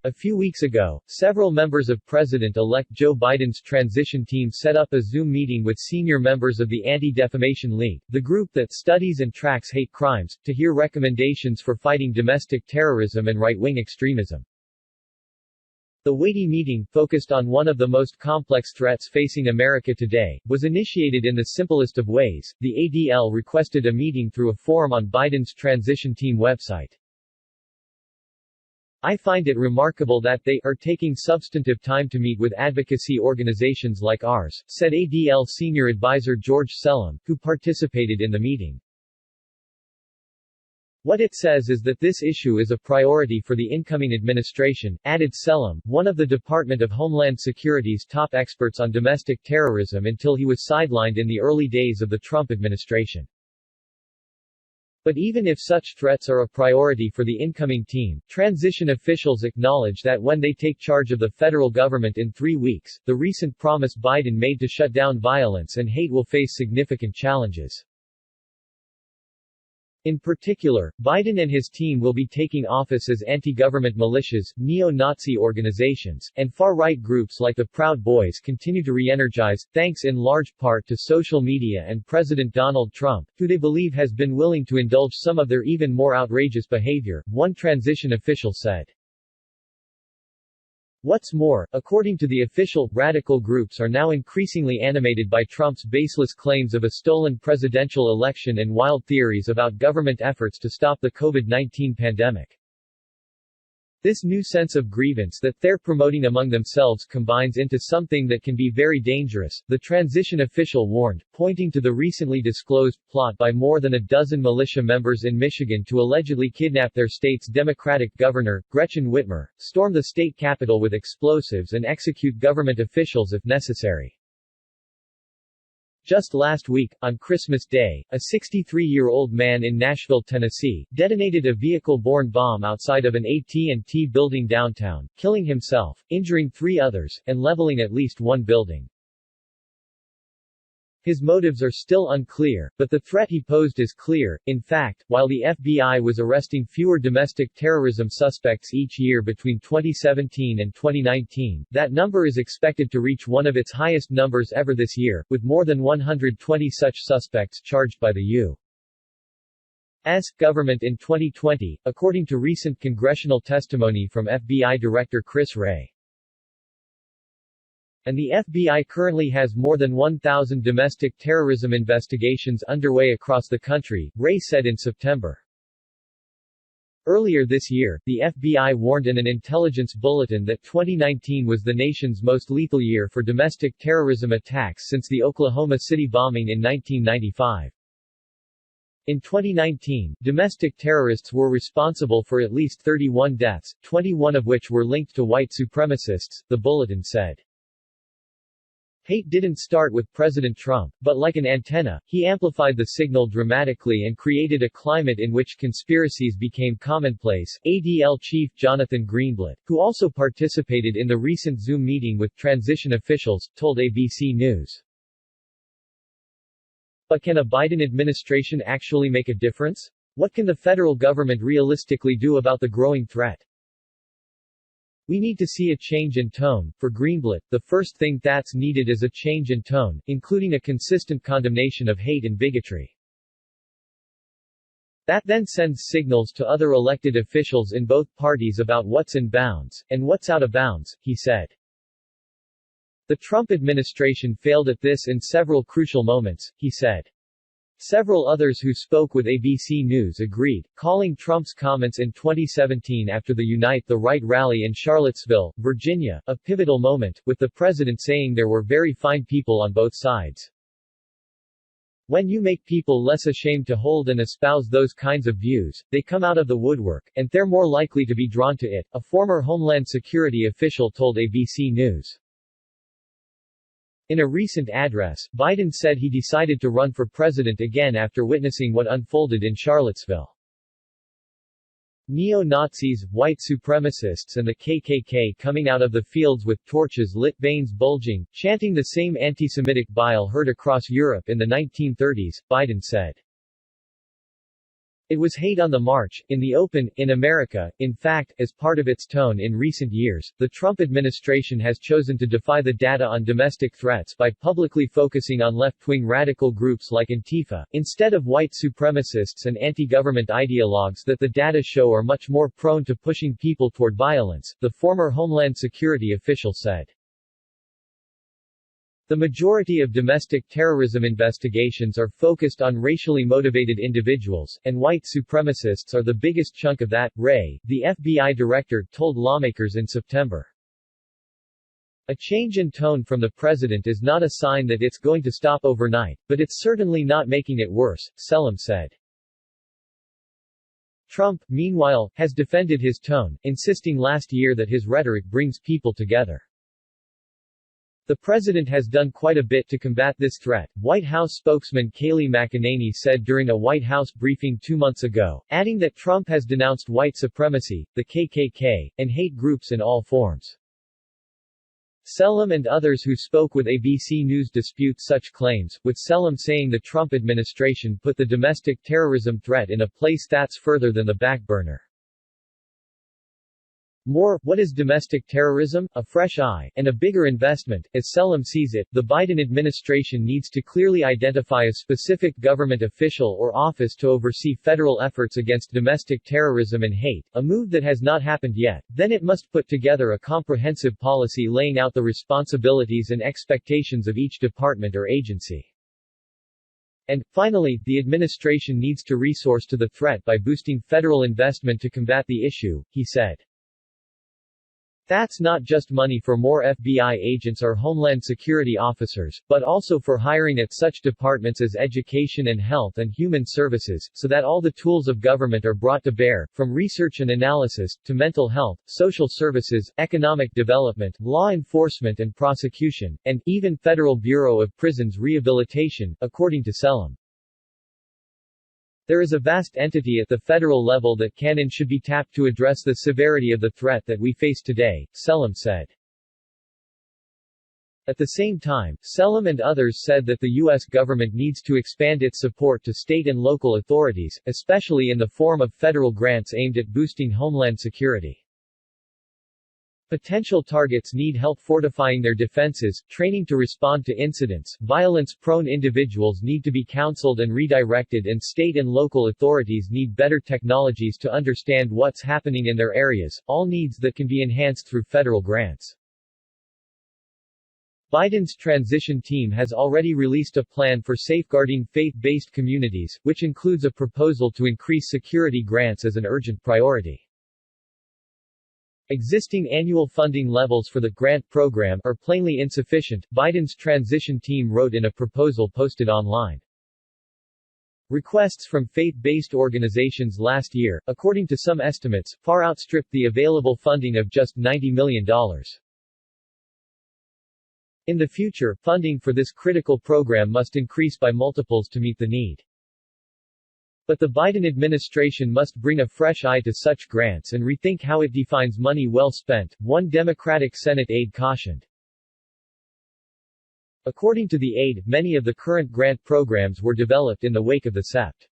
A few weeks ago, several members of President-elect Joe Biden's transition team set up a Zoom meeting with senior members of the Anti-Defamation League, the group that studies and tracks hate crimes, to hear recommendations for fighting domestic terrorism and right-wing extremism. The weighty meeting, focused on one of the most complex threats facing America today, was initiated in the simplest of ways. The ADL requested a meeting through a forum on Biden's transition team website. I find it remarkable that they are taking substantive time to meet with advocacy organizations like ours, said ADL senior advisor George Selim, who participated in the meeting. What it says is that this issue is a priority for the incoming administration, added Selim, one of the Department of Homeland Security's top experts on domestic terrorism until he was sidelined in the early days of the Trump administration. But even if such threats are a priority for the incoming team, transition officials acknowledge that when they take charge of the federal government in 3 weeks, the recent promise Biden made to shut down violence and hate will face significant challenges. In particular, Biden and his team will be taking office as anti-government militias, neo-Nazi organizations, and far-right groups like the Proud Boys continue to re-energize, thanks in large part to social media and President Donald Trump, who they believe has been willing to indulge some of their even more outrageous behavior, one transition official said. What's more, according to the official, radical groups are now increasingly animated by Trump's baseless claims of a stolen presidential election and wild theories about government efforts to stop the COVID-19 pandemic. This new sense of grievance that they're promoting among themselves combines into something that can be very dangerous, the transition official warned, pointing to the recently disclosed plot by more than a dozen militia members in Michigan to allegedly kidnap their state's Democratic governor, Gretchen Whitmer, storm the state capitol with explosives and execute government officials if necessary. Just last week, on Christmas Day, a 63-year-old man in Nashville, Tennessee, detonated a vehicle-borne bomb outside of an AT&T building downtown, killing himself, injuring 3 others, and leveling at least one building. His motives are still unclear, but the threat he posed is clear. In fact, while the FBI was arresting fewer domestic terrorism suspects each year between 2017 and 2019, that number is expected to reach one of its highest numbers ever this year, with more than 120 such suspects charged by the U.S. government in 2020, according to recent congressional testimony from FBI Director Chris Wray. And the FBI currently has more than 1,000 domestic terrorism investigations underway across the country, Wray said in September. Earlier this year, the FBI warned in an intelligence bulletin that 2019 was the nation's most lethal year for domestic terrorism attacks since the Oklahoma City bombing in 1995. In 2019, domestic terrorists were responsible for at least 31 deaths, 21 of which were linked to white supremacists, the bulletin said. Hate didn't start with President Trump, but like an antenna, he amplified the signal dramatically and created a climate in which conspiracies became commonplace, ADL chief Jonathan Greenblatt, who also participated in the recent Zoom meeting with transition officials, told ABC News. But can a Biden administration actually make a difference? What can the federal government realistically do about the growing threat? We need to see a change in tone. For Greenblatt, the first thing that's needed is a change in tone, including a consistent condemnation of hate and bigotry. That then sends signals to other elected officials in both parties about what's in bounds, and what's out of bounds, he said. The Trump administration failed at this in several crucial moments, he said. Several others who spoke with ABC News agreed, calling Trump's comments in 2017 after the Unite the Right rally in Charlottesville, Virginia, a pivotal moment, with the president saying there were very fine people on both sides. When you make people less ashamed to hold and espouse those kinds of views, they come out of the woodwork, and they're more likely to be drawn to it, a former Homeland Security official told ABC News. In a recent address, Biden said he decided to run for president again after witnessing what unfolded in Charlottesville. Neo-Nazis, white supremacists and the KKK coming out of the fields with torches lit, veins bulging, chanting the same anti-Semitic bile heard across Europe in the 1930s, Biden said. It was hate on the march, in the open, in America. In fact, as part of its tone in recent years, the Trump administration has chosen to defy the data on domestic threats by publicly focusing on left-wing radical groups like Antifa, instead of white supremacists and anti-government ideologues that the data show are much more prone to pushing people toward violence, the former Homeland Security official said. The majority of domestic terrorism investigations are focused on racially motivated individuals, and white supremacists are the biggest chunk of that, Wray, the FBI director, told lawmakers in September. A change in tone from the president is not a sign that it's going to stop overnight, but it's certainly not making it worse, Selim said. Trump, meanwhile, has defended his tone, insisting last year that his rhetoric brings people together. The president has done quite a bit to combat this threat, White House spokesman Kayleigh McEnany said during a White House briefing 2 months ago, adding that Trump has denounced white supremacy, the KKK, and hate groups in all forms. Selim and others who spoke with ABC News dispute such claims, with Selim saying the Trump administration put the domestic terrorism threat in a place that's further than the back burner. More, what is domestic terrorism? A fresh eye, and a bigger investment. As Selim sees it, the Biden administration needs to clearly identify a specific government official or office to oversee federal efforts against domestic terrorism and hate, a move that has not happened yet. Then it must put together a comprehensive policy laying out the responsibilities and expectations of each department or agency. And, finally, the administration needs to resource to the threat by boosting federal investment to combat the issue, he said. That's not just money for more FBI agents or Homeland Security officers, but also for hiring at such departments as Education and Health and Human Services, so that all the tools of government are brought to bear, from research and analysis, to mental health, social services, economic development, law enforcement and prosecution, and, even Federal Bureau of Prisons rehabilitation, according to Selim. There is a vast entity at the federal level that can and should be tapped to address the severity of the threat that we face today, Selim said. At the same time, Selim and others said that the U.S. government needs to expand its support to state and local authorities, especially in the form of federal grants aimed at boosting homeland security. Potential targets need help fortifying their defenses, training to respond to incidents, violence-prone individuals need to be counseled and redirected, and state and local authorities need better technologies to understand what's happening in their areas, all needs that can be enhanced through federal grants. Biden's transition team has already released a plan for safeguarding faith-based communities, which includes a proposal to increase security grants as an urgent priority. Existing annual funding levels for the grant program are plainly insufficient, Biden's transition team wrote in a proposal posted online. Requests from faith-based organizations last year, according to some estimates, far outstripped the available funding of just $90 million. In the future, funding for this critical program must increase by multiples to meet the need. But the Biden administration must bring a fresh eye to such grants and rethink how it defines money well spent, one Democratic Senate aide cautioned. According to the aide, many of the current grant programs were developed in the wake of the Sept.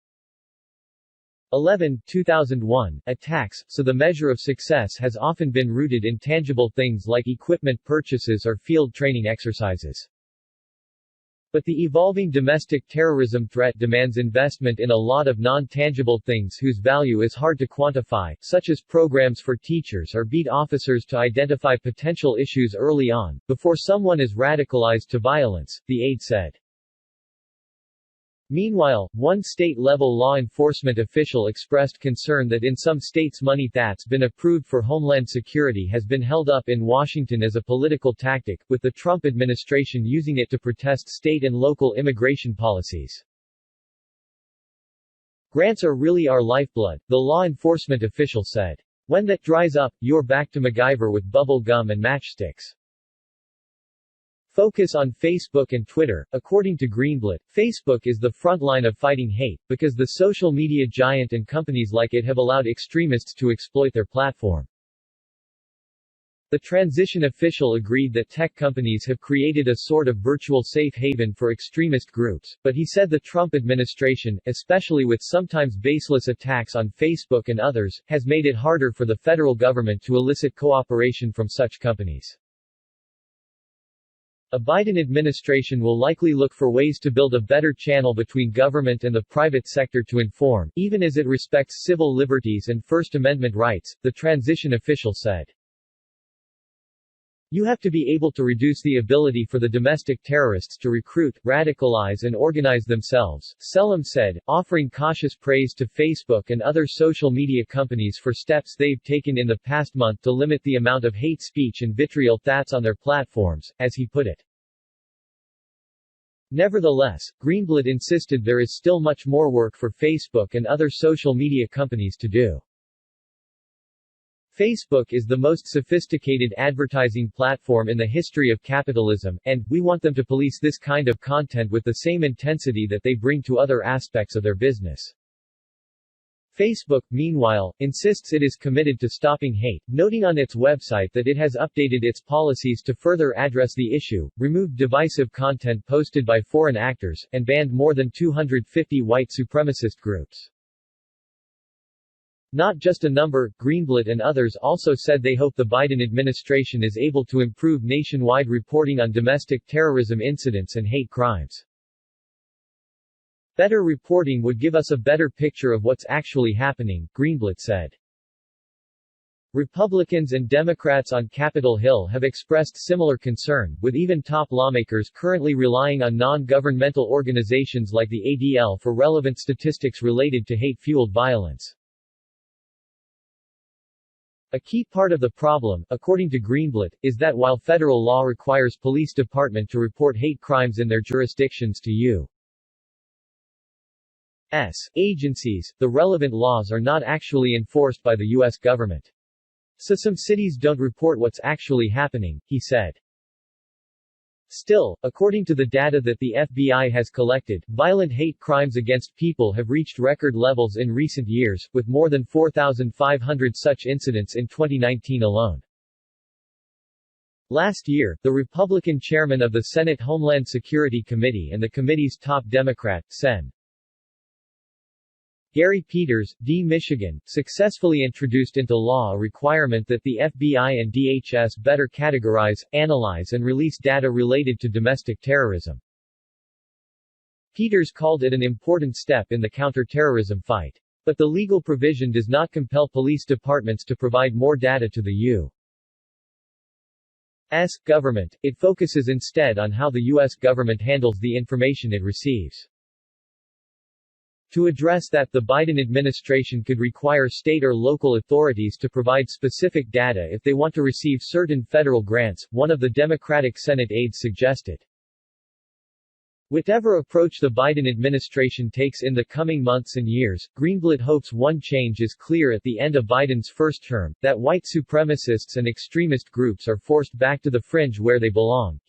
11, 2001 attacks, so the measure of success has often been rooted in tangible things like equipment purchases or field training exercises. But the evolving domestic terrorism threat demands investment in a lot of non-tangible things whose value is hard to quantify, such as programs for teachers or beat officers to identify potential issues early on, before someone is radicalized to violence, the aide said. Meanwhile, one state-level law enforcement official expressed concern that in some states money that's been approved for homeland security has been held up in Washington as a political tactic, with the Trump administration using it to protest state and local immigration policies. Grants are really our lifeblood, the law enforcement official said. When that dries up, you're back to MacGyver with bubble gum and matchsticks. Focus on Facebook and Twitter. According to Greenblatt, Facebook is the front line of fighting hate, because the social media giant and companies like it have allowed extremists to exploit their platform. The transition official agreed that tech companies have created a sort of virtual safe haven for extremist groups, but he said the Trump administration, especially with sometimes baseless attacks on Facebook and others, has made it harder for the federal government to elicit cooperation from such companies. A Biden administration will likely look for ways to build a better channel between government and the private sector to inform, even as it respects civil liberties and First Amendment rights, the transition official said. You have to be able to reduce the ability for the domestic terrorists to recruit, radicalize and organize themselves, Selim said, offering cautious praise to Facebook and other social media companies for steps they've taken in the past month to limit the amount of hate speech and vitriol that's on their platforms, as he put it. Nevertheless, Greenblatt insisted there is still much more work for Facebook and other social media companies to do. Facebook is the most sophisticated advertising platform in the history of capitalism, and we want them to police this kind of content with the same intensity that they bring to other aspects of their business. Facebook, meanwhile, insists it is committed to stopping hate, noting on its website that it has updated its policies to further address the issue, removed divisive content posted by foreign actors, and banned more than 250 white supremacist groups. Not just a number, Greenblatt and others also said they hope the Biden administration is able to improve nationwide reporting on domestic terrorism incidents and hate crimes. Better reporting would give us a better picture of what's actually happening, Greenblatt said. Republicans and Democrats on Capitol Hill have expressed similar concern, with even top lawmakers currently relying on non-governmental organizations like the ADL for relevant statistics related to hate-fueled violence. A key part of the problem, according to Greenblatt, is that while federal law requires police department to report hate crimes in their jurisdictions to U.S. agencies, the relevant laws are not actually enforced by the U.S. government. So some cities don't report what's actually happening, he said. Still, according to the data that the FBI has collected, violent hate crimes against people have reached record levels in recent years, with more than 4,500 such incidents in 2019 alone. Last year, the Republican chairman of the Senate Homeland Security Committee and the committee's top Democrat, Sen. Gary Peters, D. Michigan, successfully introduced into law a requirement that the FBI and DHS better categorize, analyze and release data related to domestic terrorism. Peters called it an important step in the counter-terrorism fight. But the legal provision does not compel police departments to provide more data to the U.S. government, it focuses instead on how the U.S. government handles the information it receives. To address that, the Biden administration could require state or local authorities to provide specific data if they want to receive certain federal grants, one of the Democratic Senate aides suggested. Whatever approach the Biden administration takes in the coming months and years, Greenblatt hopes one change is clear at the end of Biden's first term, that white supremacists and extremist groups are forced back to the fringe where they belong.